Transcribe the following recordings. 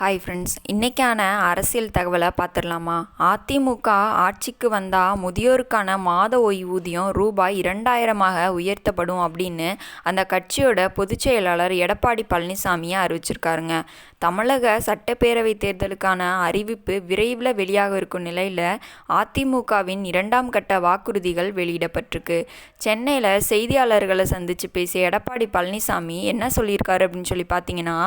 Hi friends, இன்றைக்கான அரசியல் தகவலை பார்த்துடலாமா? அதிமுக ஆட்சிக்கு வந்தால் முதியோருக்கான மாத ஓய்வூதியம் ரூபாய் 2000 உயர்த்தப்படும் அப்படின்னு அந்த கட்சியோட பொதுச் செயலாளர் எடப்பாடி பழனிசாமியை அறிவிச்சிருக்காருங்க. தமிழக சட்டப்பேரவை தேர்தலுக்கான அறிவிப்பு விரைவில் வெளியாக இருக்கும் நிலையில் அதிமுகவின் 2ஆம் கட்ட வாக்குறுதிகள் வெளியிடப்பட்டிருக்கு. சென்னையில் செய்தியாளர்களை சந்தித்து பேசிய எடப்பாடி பழனிசாமி என்ன சொல்லியிருக்காரு அப்படின்னு சொல்லி பார்த்தீங்கன்னா,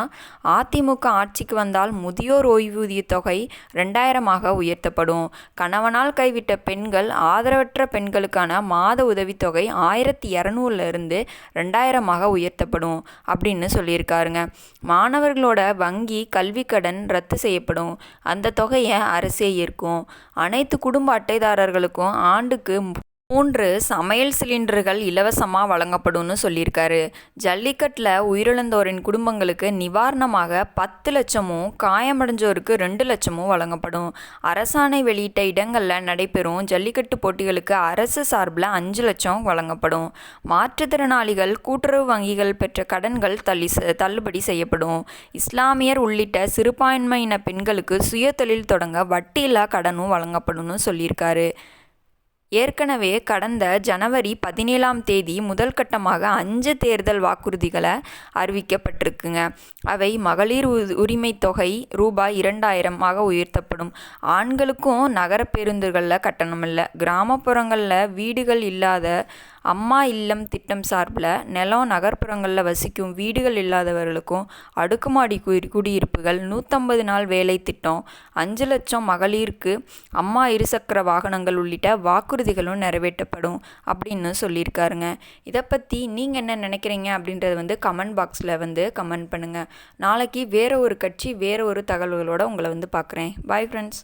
அதிமுக ஆட்சிக்கு வந்தால் முதியோர் ஓய்வூதிய தொகை 2000 உயர்த்தப்படும். கணவனால் கைவிட்ட பெண்கள், ஆதரவற்ற பெண்களுக்கான மாத உதவித்தொகை 1200 இருந்து 2000 உயர்த்தப்படும் அப்படின்னு சொல்லியிருக்காருங்க. மாணவர்களோட வங்கி கல்வி கடன் ரத்து செய்யப்படும். அந்த தொகையை அரசே ஏற்கும். அனைத்து குடும்ப அட்டைதாரர்களுக்கும் ஆண்டுக்கு 3 சமையல் சிலிண்டர்கள் இலவசமாக வழங்கப்படும்னு சொல்லியிருக்காரு. ஜல்லிக்கட்டில் உயிரிழந்தோரின் குடும்பங்களுக்கு நிவாரணமாக 10 லட்சமும், காயமடைஞ்சோருக்கு 2 லட்சமும் வழங்கப்படும். அரசாணை வெளியிட்ட இடங்களில் நடைபெறும் ஜல்லிக்கட்டு போட்டிகளுக்கு அரசு சார்பில் 5 லட்சம் வழங்கப்படும். மாற்றுத்திறனாளிகள் கூட்டுறவு வங்கிகள் பெற்ற கடன்கள் தள்ளுபடி செய்யப்படும். இஸ்லாமியர் உள்ளிட்ட சிறுபான்மையின பெண்களுக்கு சுய தொழில் தொடங்க வட்டியில்லா கடனும் வழங்கப்படும்னு சொல்லியிருக்காரு. ஏற்கனவே கடந்த ஜனவரி 17ஆம் தேதி முதல் கட்டமாக 5 தேர்தல் வாக்குறுதிகளை அறிவிக்கப்பட்டிருக்குங்க. அவை மகளிர் உரிமை தொகை ரூபாய் 2000 உயர்த்தப்படும். ஆண்களுக்கும் நகர பேருந்துகளில் கட்டணம் இல்லை. கிராமப்புறங்களில் வீடுகள் இல்லாத அம்மா இல்லம் திட்டம் சார்பில் நிலம், நகர்ப்புறங்களில் வசிக்கும் வீடுகள் இல்லாதவர்களுக்கும் அடுக்குமாடி குடியிருப்புகள், 150 நாள் வேலை திட்டம், 5 லட்சம் மகளிருக்கு அம்மா இருசக்கர வாகனங்கள் உள்ளிட்ட வாக்குறுதிகளும் நிறைவேற்றப்படும் அப்படின்னு சொல்லியிருக்காருங்க. இதை பற்றி நீங்கள் என்ன நினைக்கிறீங்க அப்படின்றத கமெண்ட் பாக்ஸில் கமெண்ட் பண்ணுங்கள். நாளைக்கு வேறு ஒரு கட்சி வேறு ஒரு தகவல்களோடு உங்களை பார்க்குறேன். Bye friends.